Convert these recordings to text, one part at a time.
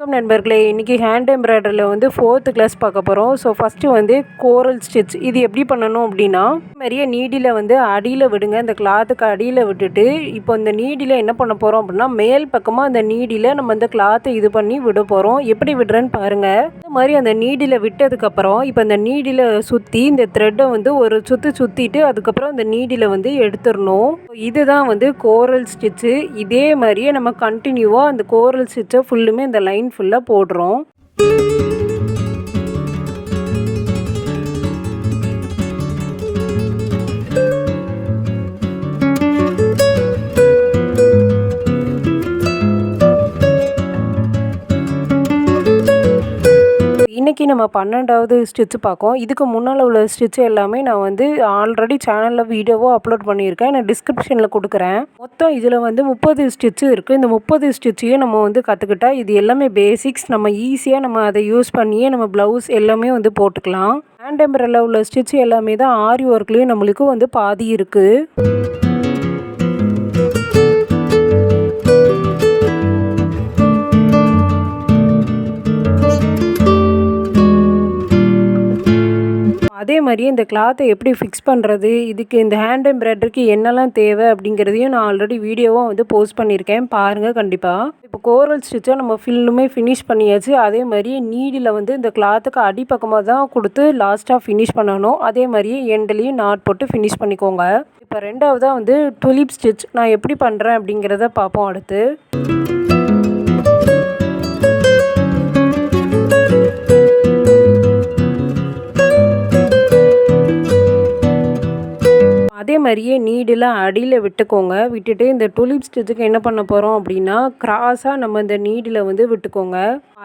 வணக்கம் நண்பர்களே, இன்றைக்கி ஹேண்ட் எம்ப்ராய்டரியில் வந்து 4th கிளாஸ் பார்க்க போகிறோம். ஸோ ஃபஸ்ட்டு வந்து கோரல் ஸ்டிச் இது எப்படி பண்ணணும் அப்படின்னா, நிறைய நீடியில் வந்து அடியில் விடுங்க. இந்த கிளாத்துக்கு அடியில் விட்டுட்டு இப்போ இந்த நீடியில் என்ன பண்ண போகிறோம் அப்படின்னா, மேல் பக்கமாக அந்த நீடியில் நம்ம இந்த கிளாத்தை இது பண்ணி விட போகிறோம். எப்படி விடுறேன்னு பாருங்கள். இந்த மாதிரி அந்த நீடியில் விட்டதுக்கப்புறம் இப்போ இந்த நீடியில் சுற்றி இந்த த்ரெட்டை வந்து ஒரு சுற்றிட்டு அதுக்கப்புறம் இந்த நீடியில் வந்து எடுத்துடணும். இதுதான் வந்து கோரல் ஸ்டிச்சு. இதே மாதிரியே நம்ம கண்டினியூவாக அந்த கோரல் ஸ்டிச்சை ஃபுல்லுமே இந்த லைன் ஃபுல்லாக போடுறோம். இன்றைக்கி நம்ம 12வது ஸ்டிச்சு பார்க்கோம். இதுக்கு முன்னால் உள்ள ஸ்டிச்சு எல்லாமே நான் வந்து ஆல்ரெடி சேனலில் வீடியோவாக அப்லோட் பண்ணியிருக்கேன். நான் டிஸ்கிரிப்ஷனில் கொடுக்குறேன். மொத்தம் இதில் வந்து 30 ஸ்டிச்சு இருக்குது. இந்த 30 ஸ்டிச்சையும் நம்ம வந்து கற்றுக்கிட்டா இது எல்லாமே பேசிக்ஸ். நம்ம ஈஸியாக நம்ம அதை யூஸ் பண்ணியே நம்ம ப்ளவுஸ் எல்லாமே வந்து போட்டுக்கலாம். ஹேண்ட் எம்ப்ராய்டரியில் உள்ள ஸ்டிச்சு எல்லாமே தான் ஆரி ஒர்க்லேயும் நம்மளுக்கு வந்து பாதி இருக்குது. அதே மாதிரியே இந்த கிளாத்தை எப்படி ஃபிக்ஸ் பண்ணுறது, இதுக்கு இந்த ஹேண்ட் எம்ப்ராய்டரிக்கு என்னெல்லாம் தேவை அப்படிங்கிறதையும் நான் ஆல்ரெடி வீடியோவாக வந்து போஸ்ட் பண்ணியிருக்கேன். பாருங்கள் கண்டிப்பாக. இப்போ கோரல் ஸ்டிச்சை நம்ம ஃபுல்லுமே ஃபினிஷ் பண்ணியாச்சு. அதே மாதிரியே நீடில் வந்து இந்த கிளாத்துக்கு அடிப்பக்கமாக தான் கொடுத்து லாஸ்ட்டாக ஃபினிஷ் பண்ணணும். அதே மாதிரியே எண்ட்லேயும் நாட் போட்டு ஃபினிஷ் பண்ணிக்கோங்க. இப்போ ரெண்டாவதாக வந்து டுலிப் ஸ்டிச் நான் எப்படி பண்ணுறேன் அப்படிங்கிறத பார்ப்போம் அடுத்து. அதே மாதிரியே நீடில் அடியில் விட்டுக்கோங்க. விட்டுட்டு இந்த டுலிப் ஸ்டிச்சுக்கு என்ன பண்ண போகிறோம் அப்படின்னா, கிராஸாக நம்ம இந்த நீடில் வந்து விட்டுக்கோங்க.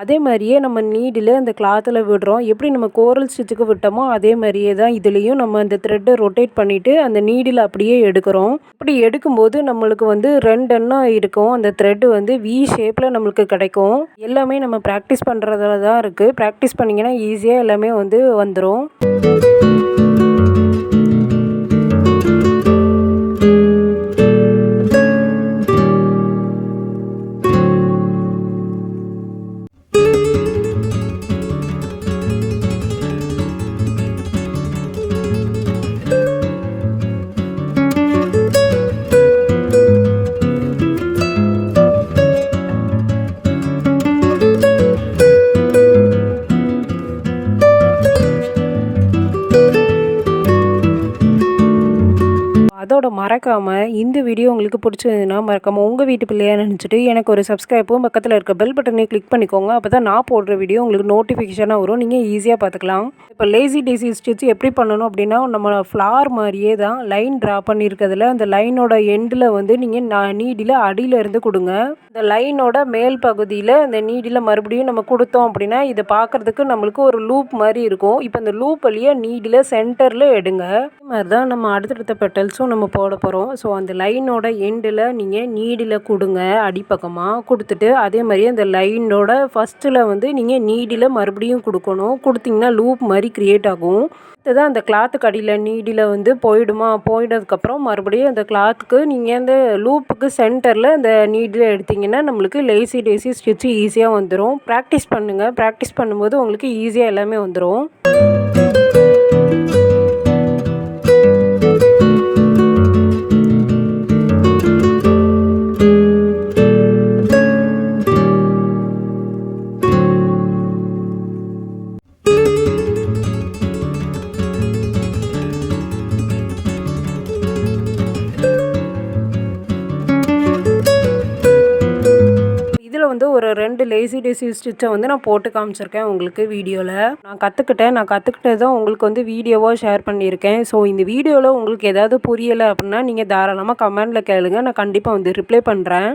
அதே மாதிரியே நம்ம நீடில் இந்த கிளாத்தில் விடுறோம். எப்படி நம்ம கோரல் ஸ்டிச்சுக்கு விட்டோமோ அதே மாதிரியே தான் இதுலேயும் நம்ம அந்த த்ரெட்டை ரொட்டேட் பண்ணிவிட்டு அந்த நீடில் அப்படியே எடுக்கிறோம். இப்படி எடுக்கும்போது நம்மளுக்கு வந்து 2 எண்ணம் இருக்கும். அந்த த்ரெட்டு வந்து வி ஷேப்பில் நம்மளுக்கு கிடைக்கும். எல்லாமே நம்ம ப்ராக்டிஸ் பண்ணுறதுல தான் இருக்குது. ப்ராக்டிஸ் பண்ணிங்கன்னா ஈஸியாக எல்லாமே வந்து வந்துடும். அதோட மறக்காமல் இந்த வீடியோ உங்களுக்கு பிடிச்சதுன்னா மறக்காமல் உங்கள் வீட்டு பிள்ளையாக நினச்சிட்டு எனக்கு ஒரு சப்ஸ்கிரைப்பும் பக்கத்தில் இருக்க பெல் பட்டனையும் கிளிக் பண்ணிக்கோங்க. அப்போ தான் நான் போடுற வீடியோ உங்களுக்கு நோட்டிஃபிகேஷனாக வரும். நீங்கள் ஈஸியாக பார்த்துக்கலாம். இப்போ லேசி டேசி ஸ்டிச் எப்படி பண்ணணும் அப்படின்னா, நம்ம ஃப்ளார் மாதிரியே தான் லைன் ட்ரா பண்ணியிருக்கிறதுல அந்த லைனோட எண்டில் வந்து நீங்கள் நீடில் அடியில் இருந்து கொடுங்க. இந்த லைனோட மேல் பகுதியில் அந்த நீடில் மறுபடியும் நம்ம கொடுத்தோம் அப்படின்னா இதை பார்க்குறதுக்கு நம்மளுக்கு ஒரு லூப் மாதிரி இருக்கும். இப்போ இந்த லூப் வழியாக நீடில் சென்டரில் எடுங்க. இது மாதிரி தான் நம்ம அடுத்தடுத்த பெட்டல்ஸும் நம்ம போட போகிறோம். ஸோ அந்த லைனோட எண்டில் நீங்கள் நீடில் கொடுங்க. அடிப்பக்கமாக கொடுத்துட்டு அதே மாதிரியே அந்த லைனோட ஃபஸ்ட்டில் வந்து நீங்கள் நீடில் மறுபடியும் கொடுக்கணும். கொடுத்திங்கன்னா லூப் மாதிரி க்ரியேட் ஆகும். இதுதான் அந்த கிளாத்துக்கு அடியில் நீடில் வந்து போயிட்டதுக்கப்புறம் மறுபடியும் அந்த கிளாத்துக்கு நீங்கள் அந்த லூப்புக்கு சென்டரில் அந்த நீடில் எடுத்திங்கன்னா நம்மளுக்கு லேசி டேசி ஸ்டிச்சு ஈஸியாக வந்துடும். ப்ராக்டிஸ் பண்ணுங்கள். ப்ராக்டிஸ் பண்ணும்போது உங்களுக்கு ஈஸியாக எல்லாமே வந்துடும். வந்து ஒரு 2 லேசி டேசி ஸ்டிச்சை வந்து நான் போட்டு காமிச்சிருக்கேன் உங்களுக்கு வீடியோவில். நான் கற்றுக்கிட்டது தான் உங்களுக்கு வந்து வீடியோவாக ஷேர் பண்ணியிருக்கேன். ஸோ இந்த வீடியோவில் உங்களுக்கு ஏதாவது புரியலை அப்படின்னா நீங்கள் தாராளமாக கமெண்டில் கேளுங்க. நான் கண்டிப்பாக வந்து ரிப்ளை பண்ணுறேன்.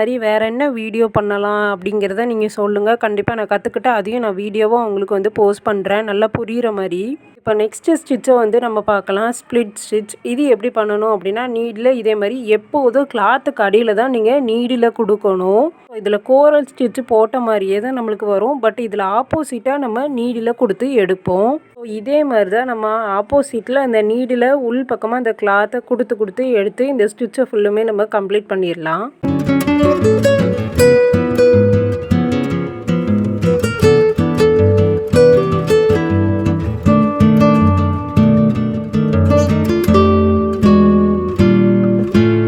மாதிரி வேறு என்ன வீடியோ பண்ணலாம் அப்படிங்கிறத நீங்கள் சொல்லுங்கள். கண்டிப்பாக நான் கற்றுக்கிட்டு அதையும் நான் வீடியோவாக உங்களுக்கு வந்து போஸ்ட் பண்ணுறேன், நல்லா புரிகிற மாதிரி. இப்போ நெக்ஸ்ட்டு ஸ்டிச்சை வந்து நம்ம பார்க்கலாம். Split stitch. இது எப்படி பண்ணணும் அப்படின்னா, நீடில் இதே மாதிரி எப்போதும் கிளாத்துக்கு அடியில் தான் நீங்கள் நீடில் கொடுக்கணும். இதில் கோரல் ஸ்டிச் போட்ட மாதிரியே தான் நம்மளுக்கு வரும். பட் இதில் ஆப்போசிட்டாக நம்ம நீடில் கொடுத்து எடுப்போம். ஸோ இதே மாதிரி தான் நம்ம ஆப்போசிட்டில் அந்த நீடில் உள் பக்கமாக அந்த கிளாத்தை கொடுத்து எடுத்து இந்த ஸ்டிச்சை ஃபுல்லுமே நம்ம கம்ப்ளீட் பண்ணிடலாம்.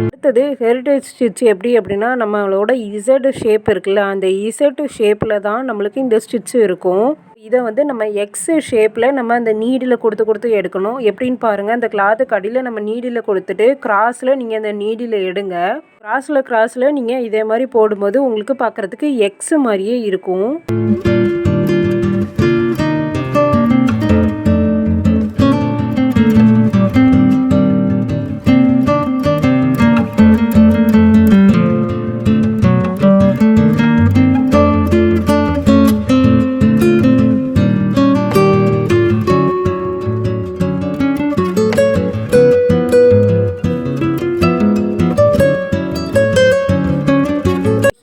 அடுத்தது ஹெரிட்டேஜ் ஸ்டிச் எப்படி அப்படின்னா, நம்மளோட இசட் ஷேப் இருக்குல்ல, அந்த இசட் ஷேப்பில் தான் நம்மளுக்கு இந்த ஸ்டிச் இருக்கும். இதை வந்து நம்ம எக்ஸ் ஷேப்பில் நம்ம அந்த நீடில் கொடுத்து எடுக்கணும். எப்படின்னு பாருங்கள், அந்த கிளாத்துக்கு அடியில் நம்ம நீடில் கொடுத்துட்டு கிராஸில் நீங்கள் அந்த நீடில் எடுங்க. கிராஸில் நீங்கள் இதே மாதிரி போடும்போது உங்களுக்கு பார்க்குறதுக்கு எக்ஸ் மாதிரியே இருக்கும்.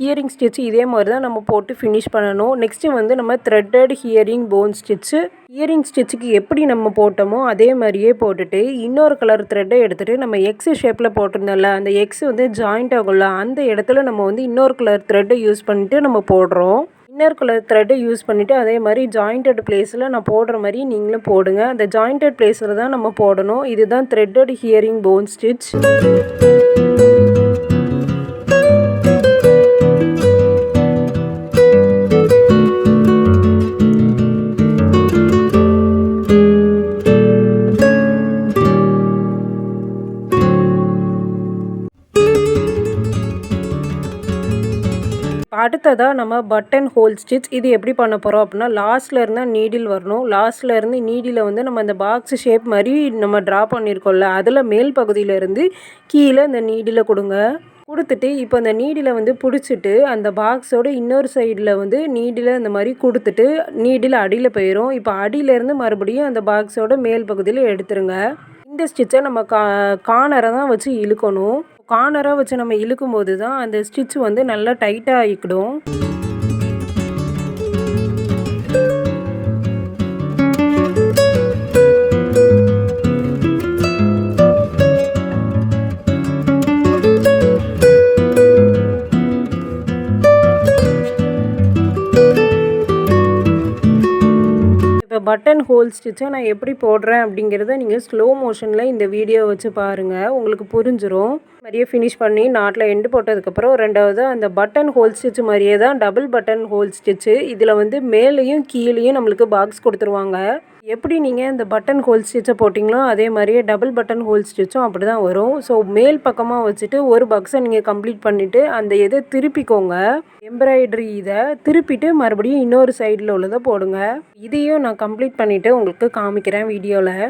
ஹியரிங் ஸ்டிச் இதே மாதிரி தான் நம்ம போட்டு ஃபினிஷ் பண்ணணும். நெக்ஸ்ட்டு வந்து நம்ம threaded herring bone stitch. Herring ஸ்டிச்சுக்கு எப்படி நம்ம போட்டோமோ அதே மாதிரியே போட்டுட்டு இன்னொரு கலர் த்ரெட்டை எடுத்துகிட்டு நம்ம எக்ஸ் ஷேப்பில் போட்டிருந்தோம்ல, அந்த எக்ஸ் வந்து ஜாயிண்ட் ஆகும்ல, அந்த இடத்துல நம்ம வந்து இன்னொரு கலர் த்ரெட்டை யூஸ் பண்ணிட்டு நம்ம போடுறோம். இன்னொரு கலர் த்ரெட்டை யூஸ் பண்ணிவிட்டு அதே மாதிரி ஜாயிண்டட் பிளேஸில் நான் போடுற மாதிரி நீங்களும் போடுங்க. அந்த ஜாயிண்டட் பிளேஸில் தான் நம்ம போடணும். இதுதான் த்ரெட்டட் ஹியரிங் போன் ஸ்டிச். அடுத்ததாக நம்ம பட்டன் ஹோல் ஸ்டிச். இது எப்படி பண்ண போகிறோம் அப்படின்னா, லாஸ்ட்டில் இருந்தால் நீடில் வரணும். லாஸ்ட்டில் இருந்து நீடில் வந்து நம்ம அந்த பாக்ஸ் ஷேப் மாதிரி நம்ம ட்ரா பண்ணியிருக்கோம்ல, அதில் மேல் பகுதியிலேருந்து கீழே இந்த நீடில் கொடுத்துட்டு இப்போ அந்த நீடில் வந்து பிடிச்சிட்டு அந்த பாக்ஸோட இன்னொரு சைடில் வந்து நீடில் இந்த மாதிரி கொடுத்துட்டு நீடில் அடியில் போயிடும். இப்போ அடியிலேருந்து மறுபடியும் அந்த பாக்ஸோட மேல் பகுதியில் எடுத்துருங்க. இந்த ஸ்டிச்சை நம்ம கார்னரை தான் வச்சு இழுக்கணும். கார்னராக வச்சு நம்ம இழுக்கும் போது தான் அந்த ஸ்டிச் வந்து நல்லா டைட்டாக ஆகிக்கிடும். இப்போ பட்டன் ஹோல் ஸ்டிச்சை நான் எப்படி போடுறேன் அப்படிங்கிறத நீங்கள் ஸ்லோ மோஷனில் இந்த வீடியோ வச்சு பாருங்கள், உங்களுக்கு புரிஞ்சிடும். மாதிரியே ஃபினிஷ் பண்ணி நாட்டில் எண்டு போட்டதுக்கப்புறம் ரெண்டாவது அந்த பட்டன் ஹோல் ஸ்டிச் மாதிரியே தான் டபுள் பட்டன் ஹோல் ஸ்டிச்சு. இதில் வந்து மேலேயும் கீழேயும் நம்மளுக்கு பாக்ஸ் கொடுத்துருவாங்க. எப்படி நீங்கள் இந்த பட்டன் ஹோல் ஸ்டிச்சை போட்டிங்களோ அதே மாதிரியே டபுள் பட்டன் ஹோல் ஸ்டிச்சும் அப்படி தான் வரும். ஸோ மேல் பக்கமாக வச்சுட்டு ஒரு பாக்ஸை நீங்கள் கம்ப்ளீட் பண்ணிவிட்டு அந்த இதை திருப்பிக்கோங்க. எம்ப்ராய்டரி இதை திருப்பிட்டு மறுபடியும் இன்னொரு சைடில் உள்ளதை போடுங்க. இதையும் நான் கம்ப்ளீட் பண்ணிவிட்டு உங்களுக்கு காமிக்கிறேன் வீடியோவில்.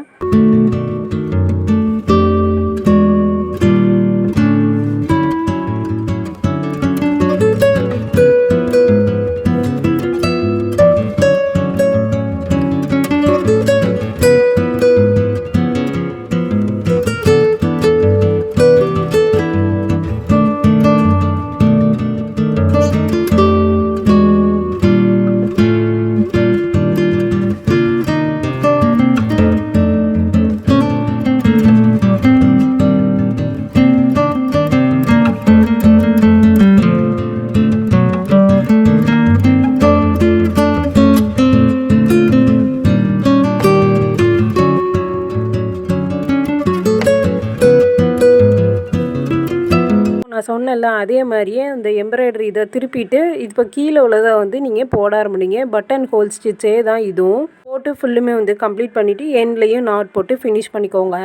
நான் சொன்னேன்ல அதே மாதிரியே அந்த எம்ப்ராய்டரி இதை திருப்பிட்டு இப்போ கீழே உள்ளதை வந்து நீங்கள் போட ஆரம்பிங்க. பட்டன் ஹோல் ஸ்டிச்சே தான் இதுவும் போட்டு ஃபுல்லுமே வந்து கம்ப்ளீட் பண்ணிவிட்டு எண்ட்லேயும் நாட் போட்டு ஃபினிஷ் பண்ணிக்கோங்க.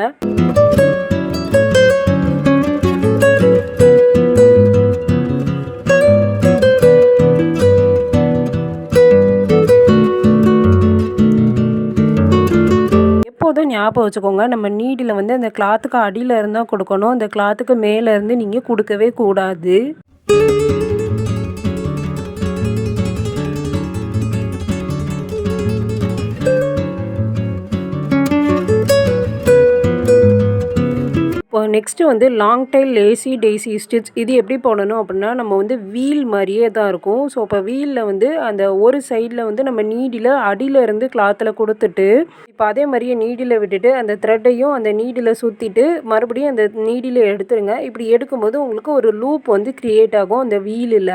எப்போதும் ஞாபகம் வச்சுக்கோங்க, நம்ம நீடில் வந்து அந்த கிளாத்துக்கு அடியில் இருந்தால் கொடுக்கணும், அந்த கிளாத்துக்கு மேலே இருந்து நீங்கள் கொடுக்கவே கூடாது. நெக்ஸ்ட்டு வந்து long tail lazy daisy stitch இது எப்படி போடணும் அப்படின்னா, நம்ம வந்து வீல் மாரியே தான் இருக்கும். ஸோ, இப்போ வீல்ல வந்து அந்த ஒரு சைடில் வந்து நம்ம நீடில அடியில இருந்து கிளாத்தில் குடுத்துட்டு, இப்போ அதே மாரியே நீடில விட்டுட்டு, அந்த த்ரெட்டையும் அந்த நீடில சுத்திட்டு, மறுபடியும் அந்த நீடில எடுத்துருங்க. இப்படி எடுக்கும்போது உங்களுக்கு ஒரு லூப் வந்து கிரியேட் ஆகும் அந்த வீலில.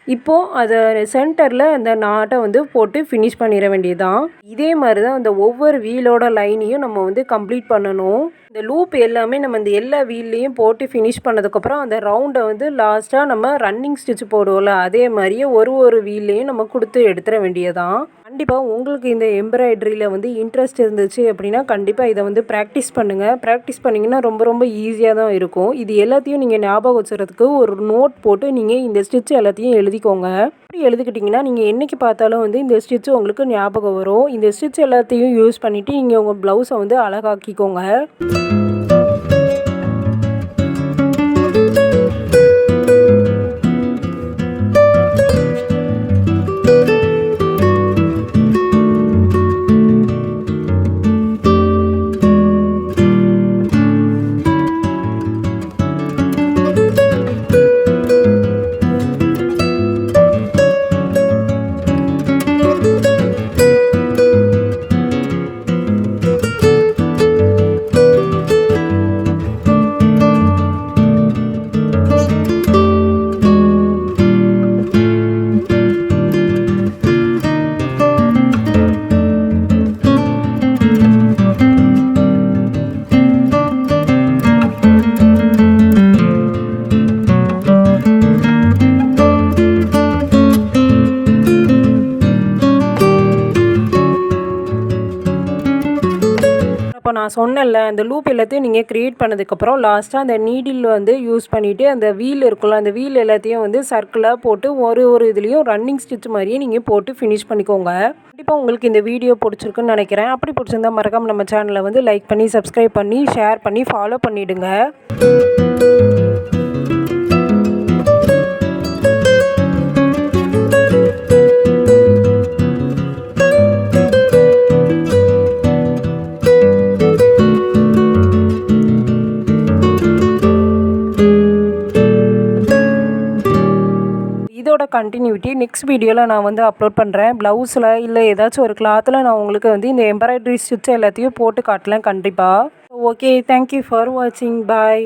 இப்போ அத சென்டர்ல அந்த நாட்ட வந்து போட்டு ஃபினிஷ் பண்ணிற வேண்டியது தான். இதே மாரி தான் அந்த ஒவ்வொரு வீலோட லைனையும் நம்ம வந்து கம்ப்ளீட் பண்ணணும். இந்த லூப் எல்லாமே நம்ம இந்த எல்லா வீல்லையும் போட்டு ஃபினிஷ் பண்ணதுக்கப்புறம், அந்த ரவுண்ட வந்து லாஸ்ட்டா நம்ம ரன்னிங் ஸ்டிச் போடுவோம்ல, அதே மாரியே ஒரு ஒரு வீல்லையும் நம்ம குடுத்து எடுத்துற வேண்டியது தான். கண்டிப்பா உங்களுக்கு இந்த எம்ப்ராய்டரியில வந்து இன்ட்ரெஸ்ட் இருந்துச்சு அப்படின்னா, கண்டிப்பா இத வந்து பிராக்டிஸ் பண்ணுங்க. பிராக்டிஸ் பண்ணீங்கன்னா ரொம்ப ரொம்ப ஈஸியா தான் இருக்கும். இது எல்லாத்தையும் நீங்க ஞாபகம் வச்சுக்கிறதுக்கு ஒரு நோட் போட்டு நீங்க இந்த ஸ்டிச் எல்லாத்தையும் எழுதிக்கோங்க. அப்படி எழுதிக்கிட்டீங்கன்னா, நீங்க என்னைக்கு பார்த்தாலும் வந்து இந்த ஸ்டிச் உங்களுக்கு ஞாபகம் வரும். இந்த ஸ்டிச் எல்லாத்தையும் யூஸ் பண்ணிட்டு நீங்க உங்க ப்ளவுஸ வந்து அழகாக்கிக்கோங்க. இப்போ நான் சொன்னேன்ல, அந்த லூப் எல்லாத்தையும் நீங்க கிரியேட் பண்ணதுக்கப்புறம், லாஸ்ட்டா அந்த நீடில் வந்து யூஸ் பண்ணிட்டு, அந்த வீல் இருக்குல்ல, அந்த வீல் எல்லாத்தையும் வந்து சர்க்கிளா போட்டு ஒரு ஒரு இதுலயும் ரன்னிங் ஸ்டிச் மாரியே நீங்க போட்டு ஃபினிஷ் பண்ணிக்கோங்க. கண்டிப்பா உங்களுக்கு இந்த வீடியோ புடிச்சிருக்குன்னு நெனைக்கிறேன். அப்படி புடிச்சிருந்தா மறக்காம நம்ம சேனல வந்து லைக் பண்ணி, சப்ஸ்கிரைப் பண்ணி, ஷேர் பண்ணி, ஃபாலோ பண்ணிடுங்க. இதோட கண்டினியூட்டி நெக்ஸ்ட் வீடியோல நான் வந்து அப்லோட் பண்றேன். ப்ளவுஸ்ல இல்ல ஏதாச்சும் ஒரு கிளாத்ல நான் உங்களுக்கு வந்து இந்த எம்ப்ராய்டரி ஸ்டிச் எல்லாத்தையும் போட்டு காட்டலாம் கண்டிப்பா. ஓகே. தேங்க் யூ ஃபார் வாட்சிங். பாய்.